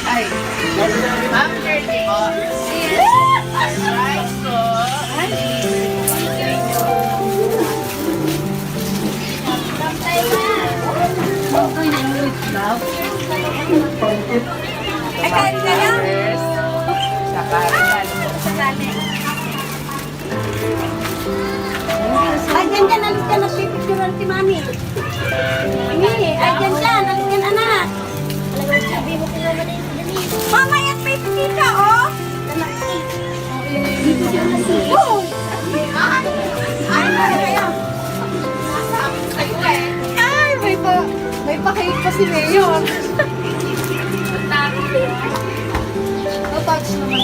Ay, ma'am, birthday mo. Alright, so, Ay, kain ka na? first, sa karan. Ay, dyan, alis ka na. Picturean si Mami. Mami, ay, dyan, alis ka na, anak. Sabi mo ko naman yung dali. Mamaya, may pika, oh. Dito siya na siya. Oh! Ay, kayo. Ay, may pa-cake pa si Mayor. Na-touch naman.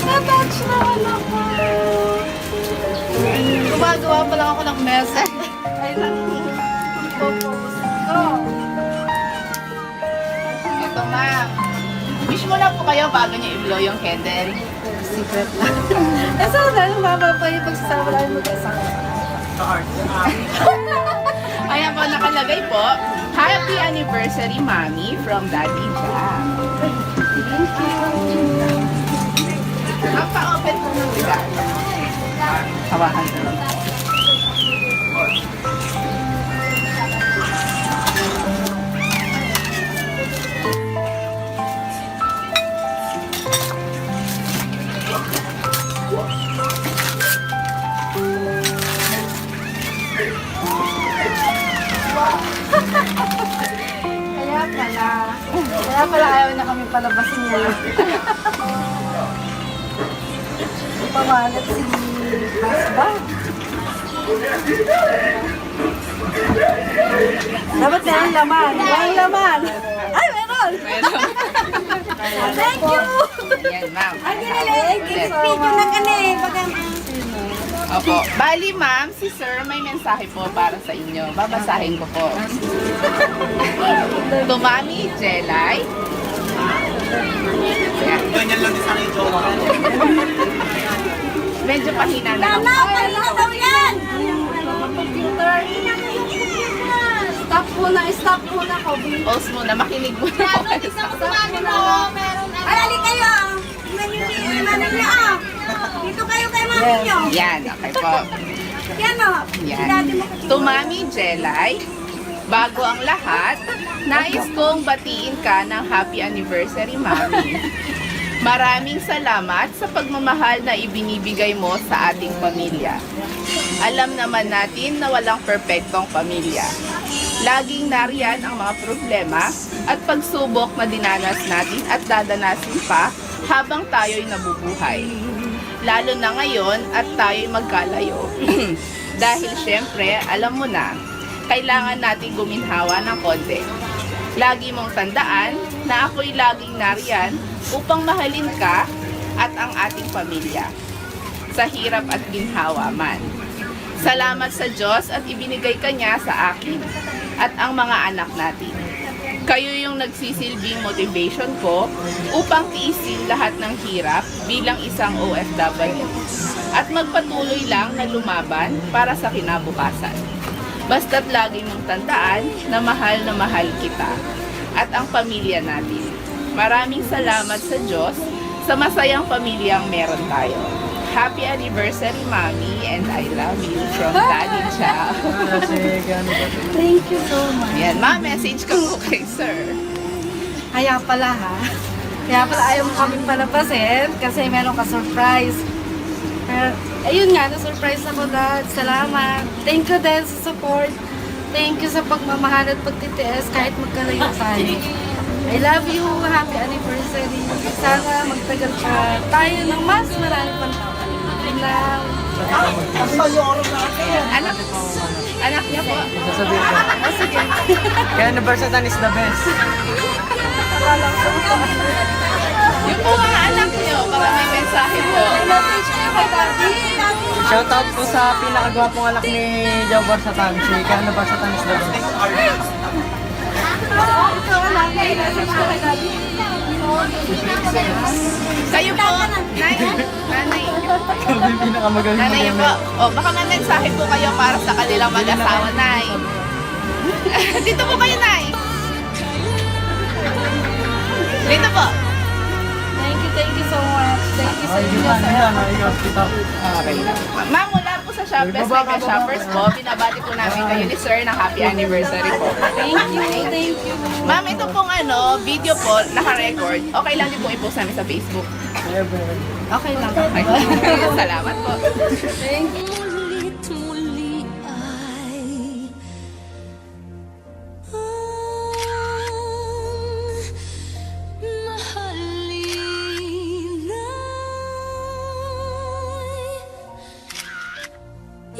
Na-touch naman ako. Gumagawa pa lang ako ng message. Ay, popost ko. Ito, ma'am. Wish mo na po kayo bago niyo i-blow yung candle. Secret lang. Eh, so, dahil mama pa yung pagsasama namin mag-asama. Ayan po, nakalagay po. Happy anniversary, Mommy, from Daddy Jack. Thank you. Ang pa-open po ng regalo. Hawakan ko. Kaya pala ayaw na kami palabasin ngayon. Pamalat si Basba. Dapat meron laman. Walang laman. Ay, meron! Thank you. Ayan, ma'am. Ay, ginilay. Video na ka na eh. Baga, Opo. Bali, ma'am, si sir may mensahe po para sa inyo. Babasahin ko po. To Mami Jelay. Ayan. Ganyan lang din sana yung joke. Medyo pahina na lang. Nana, kanina daw yan. Stop muna ko. Pause muna, makinig muna ako. Alali kayo. Mami niyo, ah. Dito kayo kay mami niyo. Yan, okay po. Yan, oh. Yan. Sinabi mo kasi. To Mami Jelay, bago ang lahat, nais kong batiin ka ng happy anniversary, Mami. Maraming salamat sa pagmamahal na ibinibigay mo sa ating pamilya. Alam naman natin na walang perpektong pamilya. Laging nariyan ang mga problema at pagsubok na dinanas natin at dadanasin pa habang tayo'y nabubuhay. Lalo na ngayon at tayo'y magkalayo. Dahil syempre, alam mo na, kailangan natin guminhawa ng konti. Lagi mong tandaan na ako'y laging nariyan upang mahalin ka at ang ating pamilya. Sa hirap at ginhawa man. Salamat sa Diyos at ibinigay ka niya sa akin at ang mga anak natin. Kayo yung nagsisilbing motivation ko upang tiisin lahat ng hirap bilang isang OFW at magpatuloy lang na lumaban para sa kinabukasan. Basta't lagi mong tandaan na mahal kita at ang pamilya natin. Maraming salamat sa Diyos sa masayang pamilyang meron tayo. Happy anniversary, Mommy, and I love you from Daddy Chow. Thank you so much. Yan, ma, message ka po kay sir. Kaya pala ayaw mo kami palabasin kasi meron ka surprise. Pero, ayun nga, na-surprise ako, Dad. Salamat. Thank you din sa support. Thank you sa pagmamahal at pagtitiis kahit magkalayo tayo. I love you. Happy anniversary. Sana magtagal pa tayo ng mas marami pang taon. Yun lang. Anak niya po. Sasabihin ko. Oh, sige. Kaya anniversary is the best. Akala ko. Yung po mga anak niyo, baka may mensahe po. Message ko kay Daddy. Shoutout po sa pinakagwapong anak ni Jawbar Satan. Si Kaya anniversary is the best. Ito, alam. May message ko kay Daddy. Kayo po, Nay. Nanay. Kami yung pinakamagaling. Nanay yun po. O, baka may mensahe po kayo para sa kanilang mag-asawa, Nay. Dito po kayo, Nay. Dito po. Thank you so much. Thank you sa Ay, inyo, yun sir. yan. Ay, hospital. Okay. Ma'am, mula po sa Shopbest Mega Shoppers po, binabati po namin kayo ni Sir ng happy anniversary po. Thank you. Ma'am, ito pong video po, naka-record. Okay lang din po i-post namin sa Facebook. Okay lang. Ay, salamat po. Thank you. Mulit muli ay mahalin ay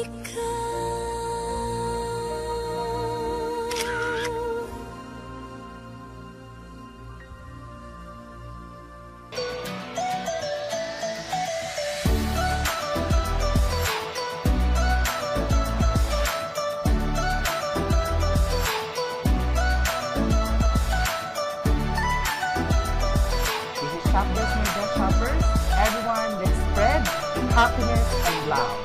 ikaw. This is Shopbest Mega Shoppers. Everyone, let's spread happiness and love.